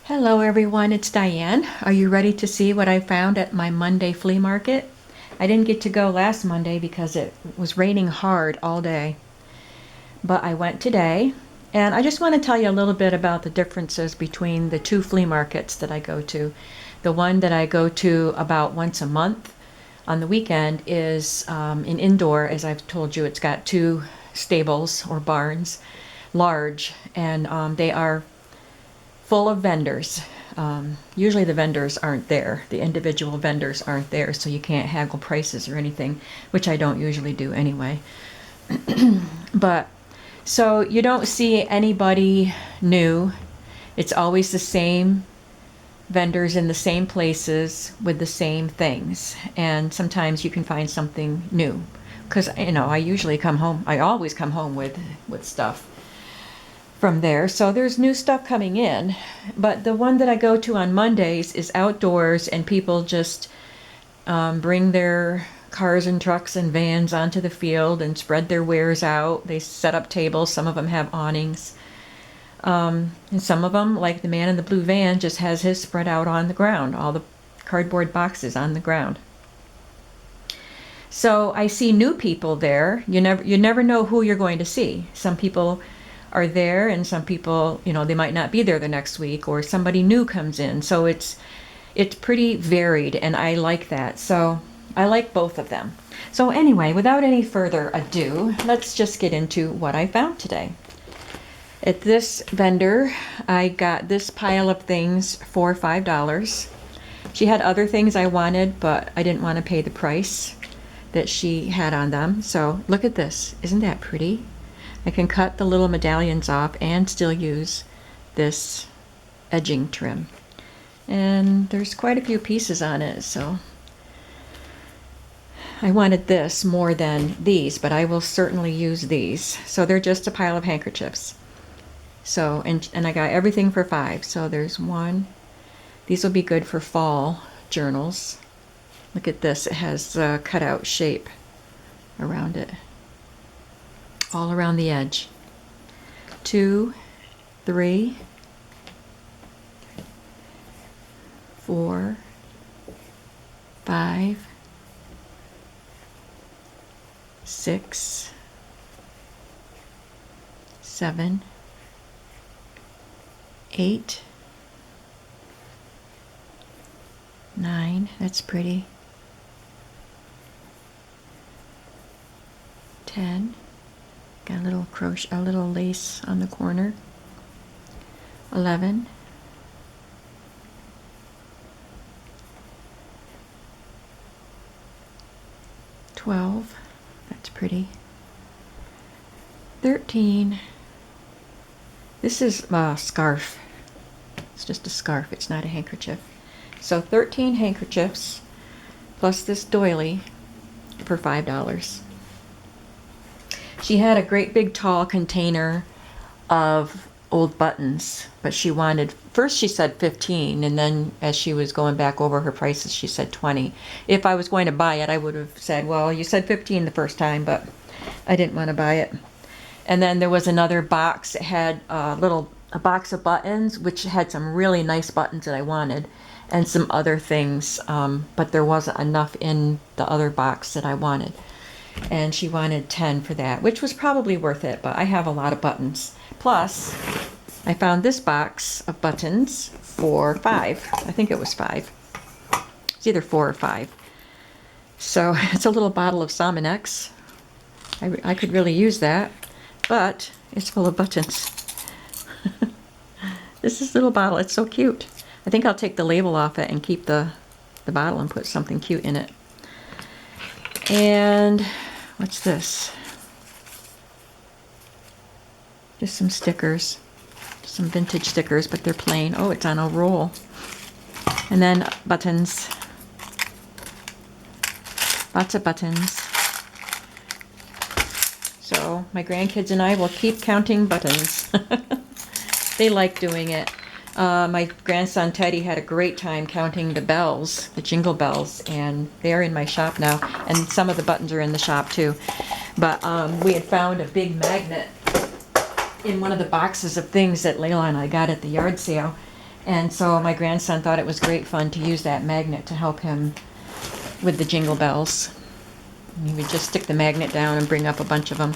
Hello everyone, it's Diane. Are you ready to see what I found at my Monday flea market? I didn't get to go last Monday because it was raining hard all day, but I went today, and I just want to tell you a little bit about the differences between the two flea markets that I go to. The one that I go to about once a month on the weekend is an indoor. As I've told you, it's got two stables or barns, large, and they are full of vendors. Usually the vendors aren't there. The individual vendors aren't there, so you can't haggle prices or anything, which I don't usually do anyway. But so you don't see anybody new. It's always the same vendors in the same places with the same things. And sometimes you can find something new. Because, I always come home with stuff from there. So there's new stuff coming in. But the one that I go to on Mondays is outdoors, and people just bring their cars and trucks and vans onto the field and spread their wares out. They set up tables. Some of them have awnings. And some of them, like the man in the blue van, just has his spread out on the ground, all the cardboard boxes on the ground. So I see new people there. You never know who you're going to see. Some people are there, and some people, they might not be there the next week, or somebody new comes in. So it's pretty varied, and I like that. So I like both of them. So anyway, without any further ado, let's just get into what I found today. At this vendor, I got this pile of things for $5. She had other things I wanted, but I didn't want to pay the price that she had on them. So look at this. Isn't that pretty? I can cut the little medallions off and still use this edging trim. And there's quite a few pieces on it, so I wanted this more than these, but I will certainly use these. So they're just a pile of handkerchiefs. So, and I got everything for $5. So there's one. These will be good for fall journals. Look at this. It has a cutout shape around it, all around the edge. 2, 3, 4, 5, 6, 7, 8, 9, that's pretty. 10, got a little crochet, a little lace on the corner. 11, 12, that's pretty. 13, this is a scarf. It's just a scarf, it's not a handkerchief. So 13 handkerchiefs plus this doily for $5. She had a great big tall container of old buttons, but first she said 15, and then as she was going back over her prices, she said 20. If I was going to buy it, I would have said, well, you said 15 the first time, but I didn't want to buy it. And then there was another box. It had a box of buttons, which had some really nice buttons that I wanted, and some other things, but there wasn't enough in the other box that I wanted. And she wanted 10 for that, which was probably worth it, but I have a lot of buttons. Plus, I found this box of buttons for $5. I think it was $5. It's either 4 or 5. So it's a little bottle of Salmonex. I could really use that, but it's full of buttons. This is a little bottle. It's so cute. I think I'll take the label off it and keep the bottle and put something cute in it. And what's this? Just some stickers. Some vintage stickers, but they're plain. Oh, it's on a roll. And then buttons. Lots of buttons. So my grandkids and I will keep counting buttons. They like doing it. My grandson Teddy had a great time counting the bells, the jingle bells, and they're in my shop now. And some of the buttons are in the shop too. But we had found a big magnet in one of the boxes of things that Layla and I got at the yard sale. And so my grandson thought it was great fun to use that magnet to help him with the jingle bells. And he would just stick the magnet down and bring up a bunch of them.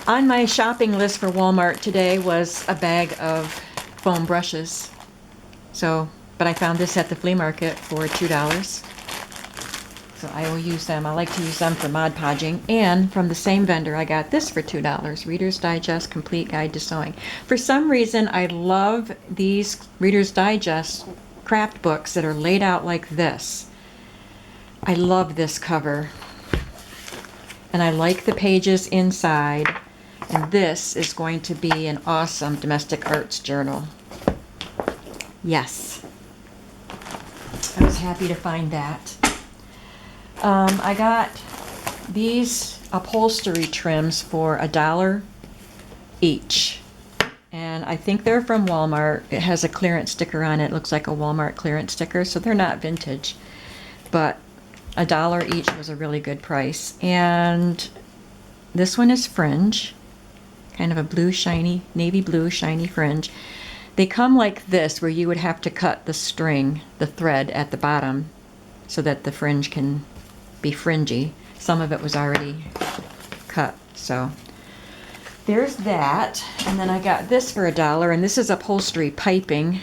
On my shopping list for Walmart today was a bag of foam brushes. But I found this at the flea market for $2. So I will use them. I like to use them for Mod Podging. And from the same vendor, I got this for $2, Reader's Digest Complete Guide to Sewing. For some reason, I love these Reader's Digest craft books that are laid out like this. I love this cover. And I like the pages inside. And this is going to be an awesome domestic arts journal. Yes. I was happy to find that. I got these upholstery trims for $1 each. And I think they're from Walmart. It has a clearance sticker on it. It looks like a Walmart clearance sticker, so they're not vintage. But $1 each was a really good price. And this one is fringe. Kind of a blue shiny, navy blue shiny fringe. They come like this, where you would have to cut the string, the thread at the bottom, so that the fringe can be fringy. Some of it was already cut, so there's that. And then I got this for $1, and this is upholstery piping,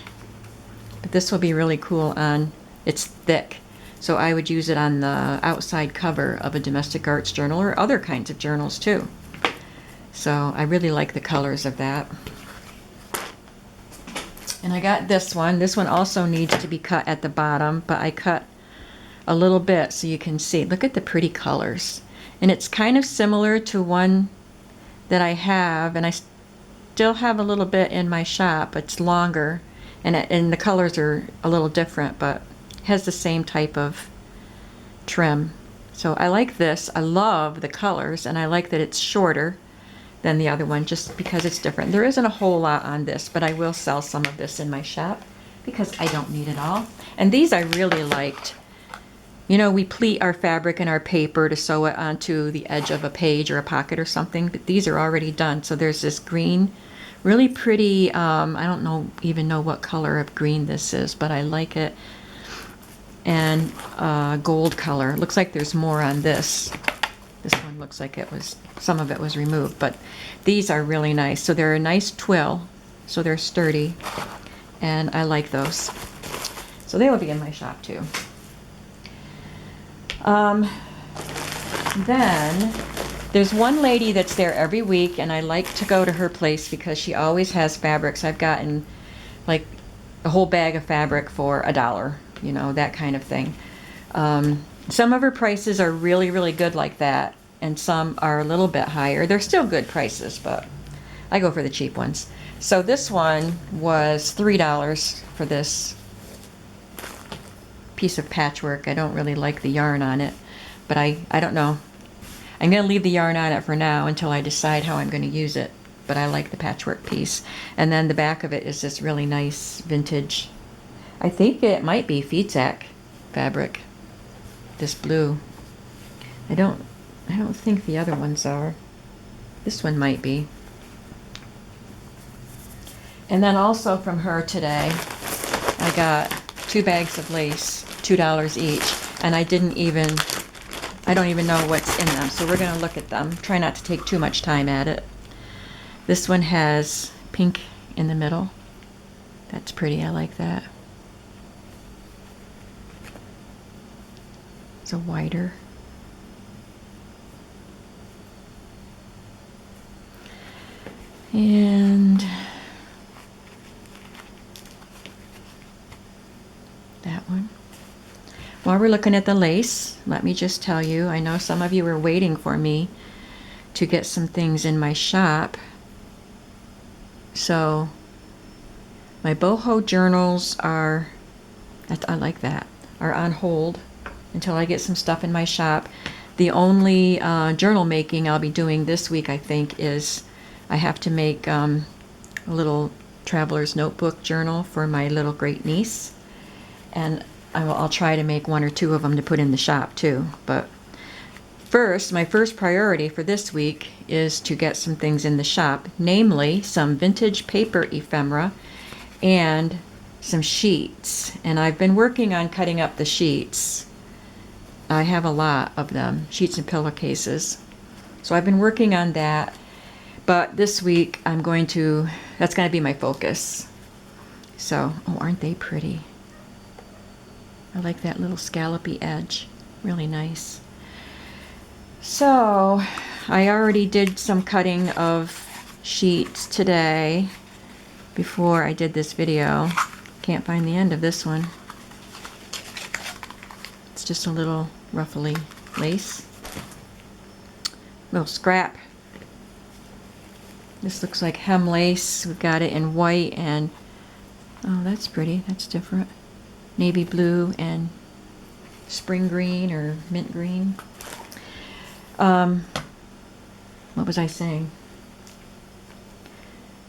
but this will be really cool on, it's thick, so I would use it on the outside cover of a domestic arts journal or other kinds of journals too. So I really like the colors of that. And I got this one. This one also needs to be cut at the bottom, but I cut a little bit so you can see. Look at the pretty colors. And it's kind of similar to one that I have, and I still have a little bit in my shop. It's longer, and the colors are a little different, but it has the same type of trim. So I like this. I love the colors, and I like that it's shorter than the other one just because it's different. There isn't a whole lot on this, but I will sell some of this in my shop because I don't need it all. And these I really liked. You know, we pleat our fabric and our paper to sew it onto the edge of a page or a pocket or something, but these are already done. So there's this green, really pretty, I don't even know what color of green this is, but I like it. And gold color. Looks like there's more on this. This one looks like some of it was removed, but these are really nice. So they're a nice twill, so they're sturdy, and I like those. So they will be in my shop too. Then there's one lady that's there every week, and I like to go to her place because she always has fabrics. I've gotten like a whole bag of fabric for $1, you know, that kind of thing. Some of her prices are really, really good like that, and some are a little bit higher. They're still good prices, but I go for the cheap ones. So this one was $3 for this piece of patchwork. I don't really like the yarn on it, but I don't know. I'm going to leave the yarn on it for now until I decide how I'm going to use it, but I like the patchwork piece. And then the back of it is this really nice vintage, I think it might be Feedsack fabric. This blue. I don't think the other ones are. This one might be. And then also from her today, I got 2 bags of lace, $2 each, and I don't even know what's in them, so we're going to look at them. Try not to take too much time at it. This one has pink in the middle. That's pretty, I like that. It's a wider. And that one. While we're looking at the lace, let me just tell you, I know some of you are waiting for me to get some things in my shop. So my boho journals are, I like that, are on hold until I get some stuff in my shop. The only journal making I'll be doing this week, I think, is I have to make a little traveler's notebook journal for my little great niece, and I'll try to make 1 or 2 of them to put in the shop too. But first, my first priority for this week is to get some things in the shop, namely some vintage paper ephemera and some sheets, and I've been working on cutting up the sheets. I have a lot of them, sheets and pillowcases. So I've been working on that, but this week that's going to be my focus. So, oh, aren't they pretty? I like that little scallopy edge, really nice. So I already did some cutting of sheets today before I did this video. Can't find the end of this one. It's just a little ruffly lace. Little scrap. This looks like hem lace. We've got it in white and, oh, that's pretty. That's different. Navy blue and spring green or mint green. What was I saying?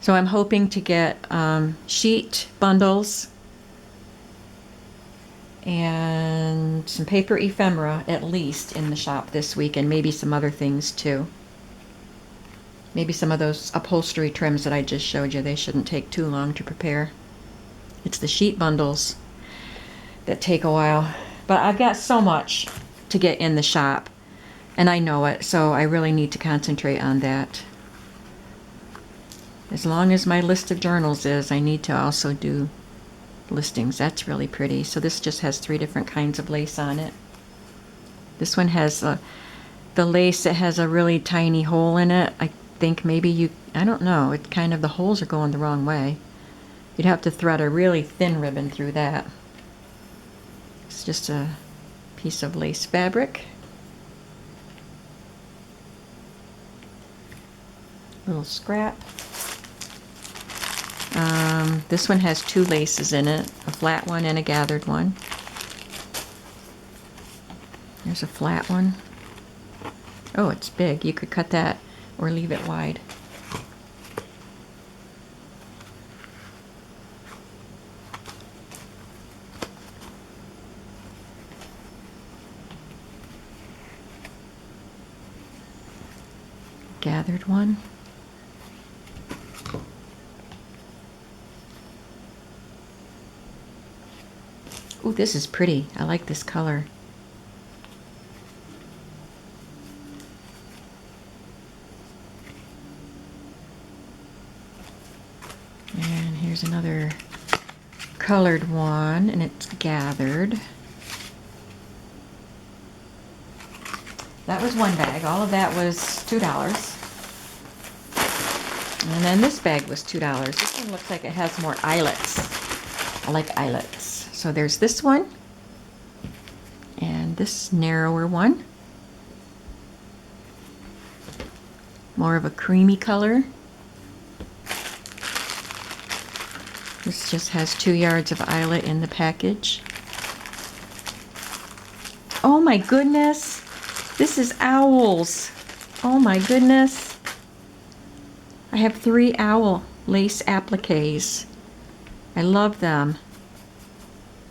So I'm hoping to get sheet bundles and some paper ephemera at least in the shop this week, and maybe some other things too. Maybe some of those upholstery trims that I just showed you. They shouldn't take too long to prepare. It's the sheet bundles that take a while. But I've got so much to get in the shop, and I know it, so I really need to concentrate on that. As long as my list of journals is, I need to also do listings. That's really pretty. So this just has 3 different kinds of lace on it. This one has the lace that has a really tiny hole in it. I think maybe I don't know, it kind of, the holes are going the wrong way. You'd have to thread a really thin ribbon through that. It's just a piece of lace fabric. Little scrap. This one has 2 laces in it, a flat one and a gathered one. There's a flat one. Oh, it's big. You could cut that or leave it wide. Gathered one. Ooh, this is pretty. I like this color. And here's another colored one, and it's gathered. That was one bag. All of that was $2. And then this bag was $2. This one looks like it has more eyelets. I like eyelets. So there's this one and this narrower one. More of a creamy color. This just has 2 yards of eyelet in the package. Oh my goodness! This is owls. Oh my goodness. I have 3 owl lace appliques. I love them.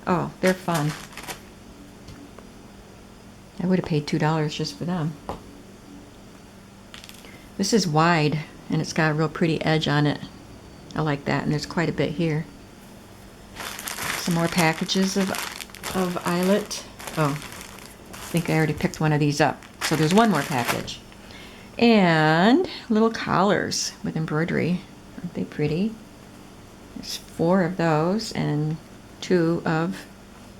Oh, they're fun. I would have paid $2 just for them. This is wide, and it's got a real pretty edge on it. I like that, and there's quite a bit here. Some more packages of eyelet. Oh, I think I already picked one of these up. So there's one more package. And little collars with embroidery. Aren't they pretty? There's 4 of those and 2 of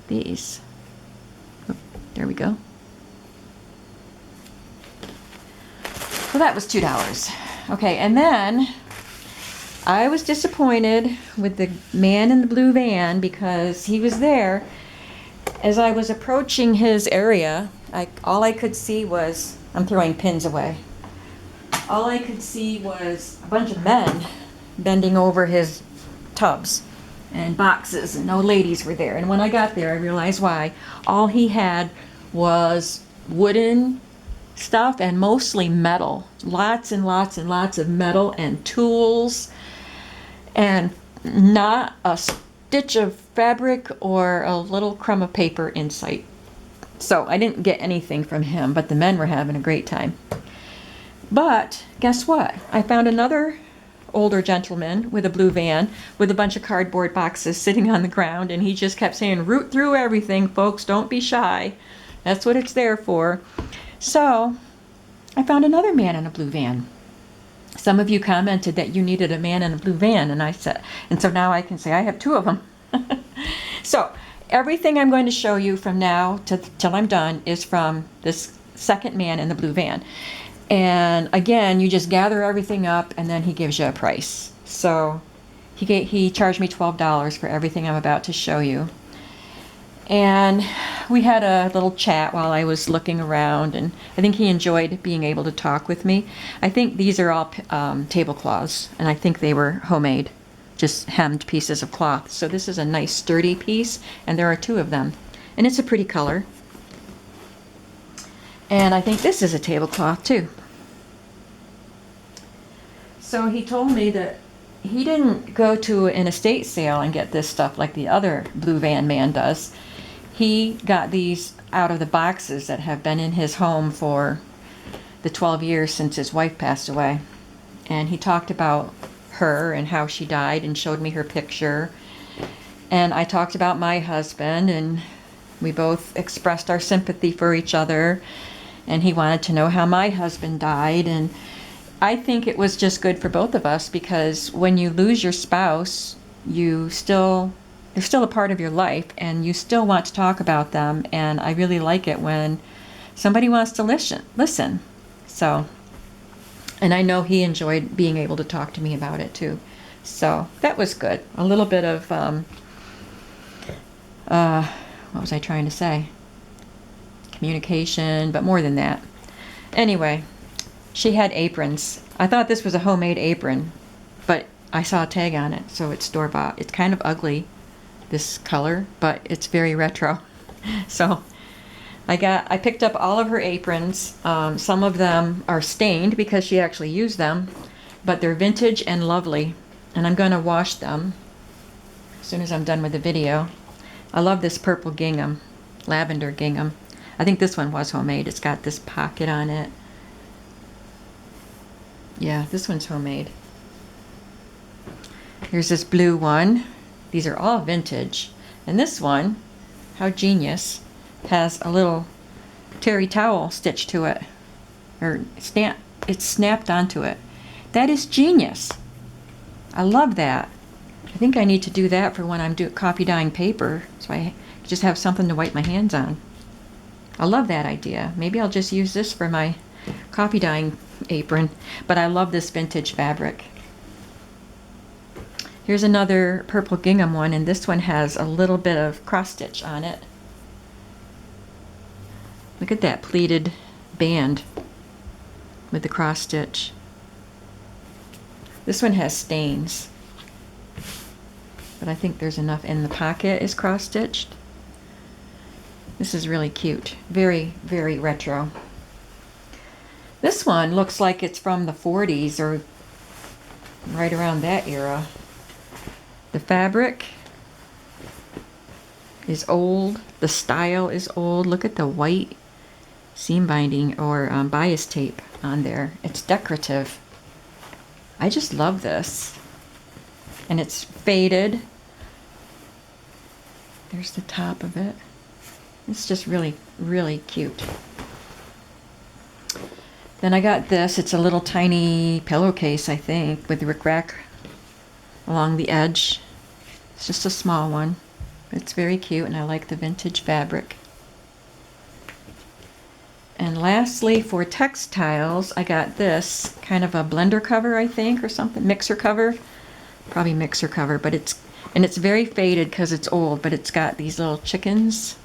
these. Oh, there we go. So that was $2. Okay, and then I was disappointed with the man in the blue van because he was there. As I was approaching his area, all I could see was, I'm throwing pins away. All I could see was a bunch of men bending over his tubs and boxes, and no ladies were there. And when I got there, I realized why. All he had was wooden stuff and mostly metal. Lots and lots and lots of metal and tools, and not a stitch of fabric or a little crumb of paper in sight. So I didn't get anything from him, but the men were having a great time. But guess what? I found another older gentleman with a blue van with a bunch of cardboard boxes sitting on the ground, and he just kept saying, root through everything, folks, don't be shy. That's what it's there for. So I found another man in a blue van. Some of you commented that you needed a man in a blue van, and I said, and so now I can say I have two of them. So everything I'm going to show you from now till I'm done is from this second man in the blue van. And again, you just gather everything up and then he gives you a price. So he charged me $12 for everything I'm about to show you. And we had a little chat while I was looking around, and I think he enjoyed being able to talk with me. I think these are all tablecloths, and I think they were homemade, just hemmed pieces of cloth. So this is a nice sturdy piece, and there are two of them. And it's a pretty color. And I think this is a tablecloth too. So he told me that he didn't go to an estate sale and get this stuff like the other blue van man does. He got these out of the boxes that have been in his home for the 12 years since his wife passed away. And he talked about her and how she died and showed me her picture. And I talked about my husband, and we both expressed our sympathy for each other. And he wanted to know how my husband died. And I think it was just good for both of us, because when you lose your spouse, they're still a part of your life, and you still want to talk about them. And I really like it when somebody wants to listen. So, and I know he enjoyed being able to talk to me about it too. So that was good. A little bit of, what was I trying to say? Communication, but more than that. Anyway, she had aprons. I thought this was a homemade apron, but I saw a tag on it, so it's store-bought. It's kind of ugly, this color, but it's very retro. So I picked up all of her aprons. Some of them are stained because she actually used them, but they're vintage and lovely, and I'm going to wash them as soon as I'm done with the video. I love this purple gingham, lavender gingham. I think this one was homemade. It's got this pocket on it. Yeah, this one's homemade. Here's this blue one. These are all vintage. And this one, how genius, has a little terry towel stitched to it. It's snapped onto it. That is genius. I love that. I think I need to do that for when I'm copy dyeing paper, so I just have something to wipe my hands on. I love that idea. Maybe I'll just use this for my copy dyeing apron, but I love this vintage fabric. Here's another purple gingham one, and this one has a little bit of cross stitch on it. Look at that pleated band with the cross stitch. This one has stains, but I think there's enough in the pocket is cross stitched. This is really cute. Very, very retro. This one looks like it's from the 40s or right around that era. The fabric is old. The style is old. Look at the white seam binding or bias tape on there. It's decorative. I just love this. And it's faded. There's the top of it. It's just really, really cute. Then I got this. It's a little tiny pillowcase, I think, with rickrack along the edge. It's just a small one. It's very cute, and I like the vintage fabric. And lastly, for textiles, I got this kind of a blender cover, I think, or something, mixer cover. Probably mixer cover, but it's very faded because it's old, but it's got these little chickens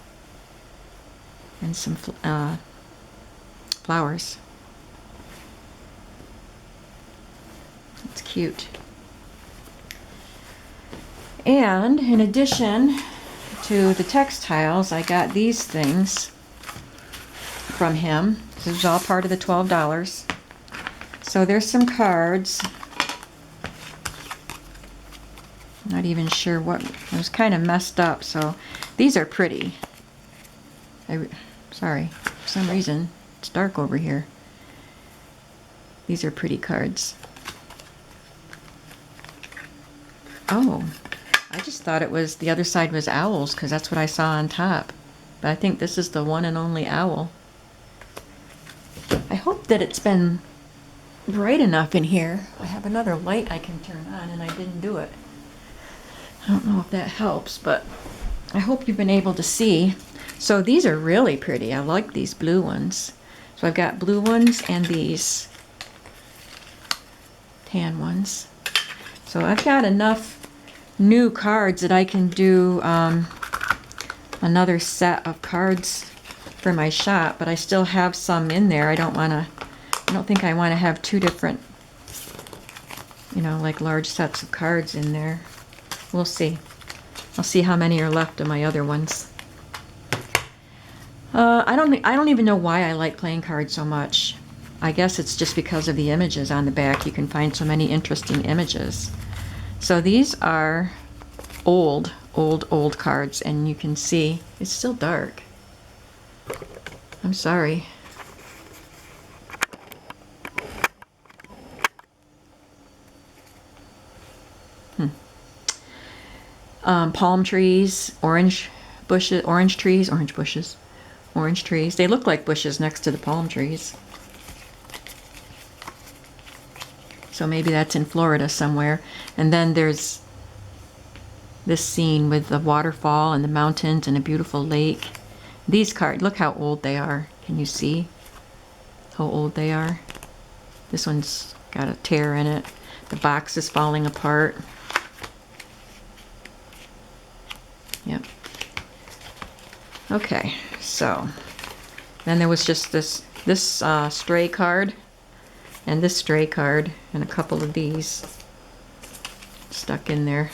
and some flowers. It's cute. And in addition to the textiles, I got these things from him. This is all part of the $12. So there's some cards. Not even sure what, it was kind of messed up, so these are pretty. Sorry, for some reason it's dark over here. These are pretty cards. Oh, I just thought it was the other side was owls because that's what I saw on top. But I think this is the one and only owl. I hope that it's been bright enough in here. I have another light I can turn on and I didn't do it. I don't know if that helps, but I hope you've been able to see. So these are really pretty. I like these blue ones. So I've got blue ones and these tan ones. So I've got enough new cards that I can do another set of cards for my shop, but I still have some in there. I don't think I want to have two different, like large sets of cards in there. We'll see. I'll see how many are left of my other ones. I don't even know why I like playing cards so much. I guess it's just because of the images on the back. You can find so many interesting images. So these are old cards, and you can see it's still dark. I'm sorry. Palm trees, orange trees. They look like bushes next to the palm trees. So maybe that's in Florida somewhere. And then there's this scene with the waterfall and the mountains and a beautiful lake. These cards, look how old they are. Can you see how old they are? This one's got a tear in it. The box is falling apart. Yep. Okay, so then there was just this stray card and this stray card and a couple of these stuck in there.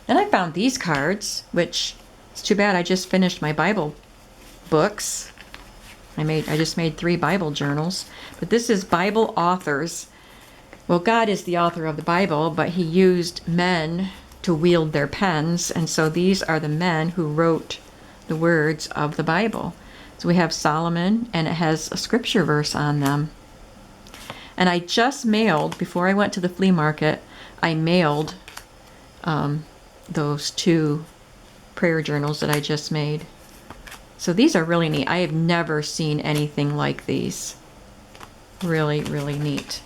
Then I found these cards, which it's too bad I just finished my Bible books. I just made 3 Bible journals, but this is Bible authors. Well, God is the author of the Bible, but he used men to wield their pens, and so these are the men who wrote the words of the Bible. So we have Solomon, and it has a scripture verse on them. And I just mailed, before I went to the flea market, I mailed those 2 prayer journals that I just made. So these are really neat. I have never seen anything like these. Really, really neat.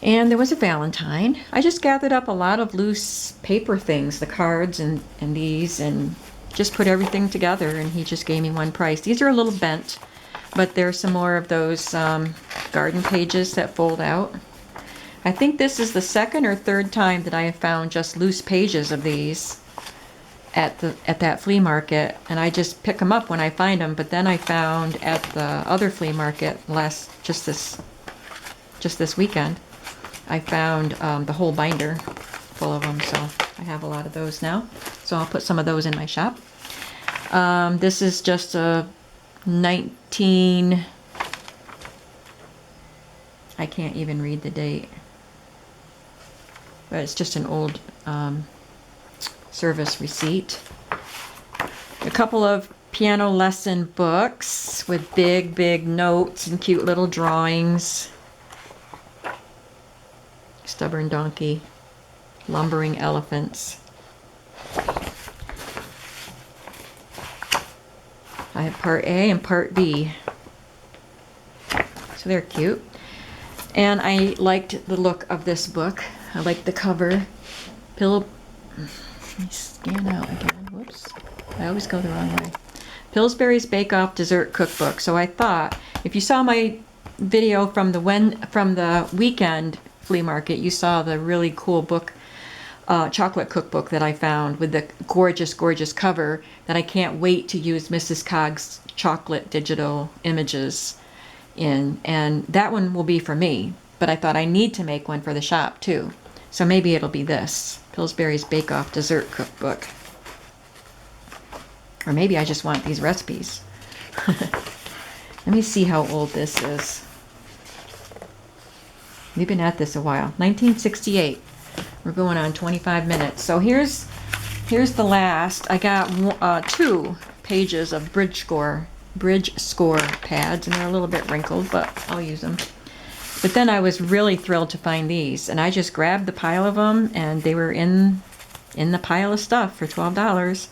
And there was a Valentine. I just gathered up a lot of loose paper things, the cards and these, and just put everything together, and he just gave me one price. These are a little bent, but there's some more of those garden pages that fold out. I think this is the 2nd or 3rd time that I have found just loose pages of these at that flea market, and I just pick them up when I find them. But then I found at the other flea market just this weekend, I found the whole binder full of them, so I have a lot of those now. So I'll put some of those in my shop. This is just a 19... I can't even read the date. But it's just an old service receipt. A couple of piano lesson books with big notes and cute little drawings. Stubborn donkey, lumbering elephants. I have part A and part B. So they're cute. And I liked the look of this book. I liked the cover. Let me scan out again. Whoops. I always go the wrong way. Pillsbury's Bake Off Dessert Cookbook. So I thought, if you saw my video from the weekend flea market, you saw the really cool book, chocolate cookbook that I found with the gorgeous cover that I can't wait to use Mrs. Cog's chocolate digital images in. And that one will be for me, but I thought I need to make one for the shop too. So maybe it'll be this, Pillsbury's Bake Off Dessert Cookbook. Or maybe I just want these recipes. Let me see how old this is. We've been at this a while. 1968. We're going on 25 minutes. So here's the last. I got 2 pages of bridge score pads, and they're a little bit wrinkled, but I'll use them. But then I was really thrilled to find these, and I just grabbed the pile of them, and they were in the pile of stuff for $12.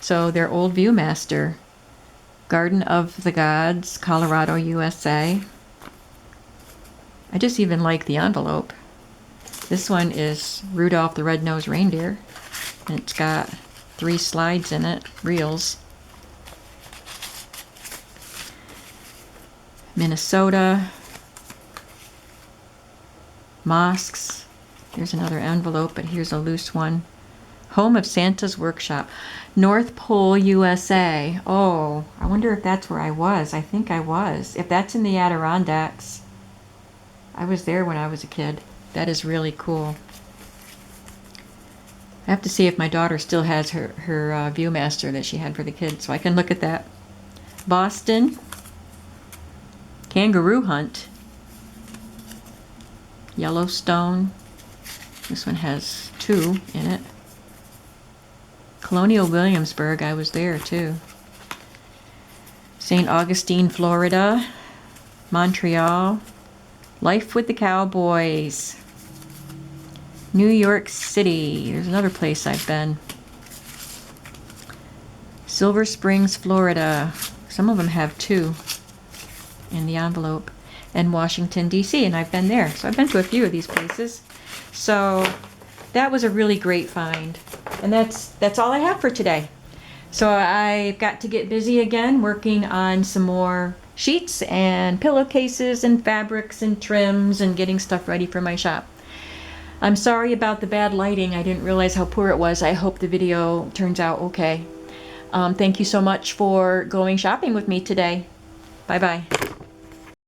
So they're Old Viewmaster. Garden of the Gods, Colorado, USA. I just even like the envelope. This one is Rudolph the Red-Nosed Reindeer, and it's got 3 slides in it, reels. Minnesota. Mosques. Here's another envelope, but here's a loose one. Home of Santa's Workshop. North Pole, USA. Oh, I wonder if that's where I was. I think I was. If that's in the Adirondacks. I was there when I was a kid. That is really cool. I have to see if my daughter still has her Viewmaster that she had for the kids, so I can look at that. Boston. Kangaroo Hunt. Yellowstone. This one has 2 in it. Colonial Williamsburg, I was there too. St. Augustine, Florida. Montreal. Life with the Cowboys. New York City. There's another place I've been. Silver Springs, Florida. Some of them have 2 in the envelope. And Washington, D.C., and I've been there. So I've been to a few of these places. So that was a really great find. And that's all I have for today. So I've got to get busy again working on some more sheets and pillowcases and fabrics and trims and getting stuff ready for my shop. I'm sorry about the bad lighting. I didn't realize how poor it was. I hope the video turns out okay. Thank you so much for going shopping with me today. Bye-bye.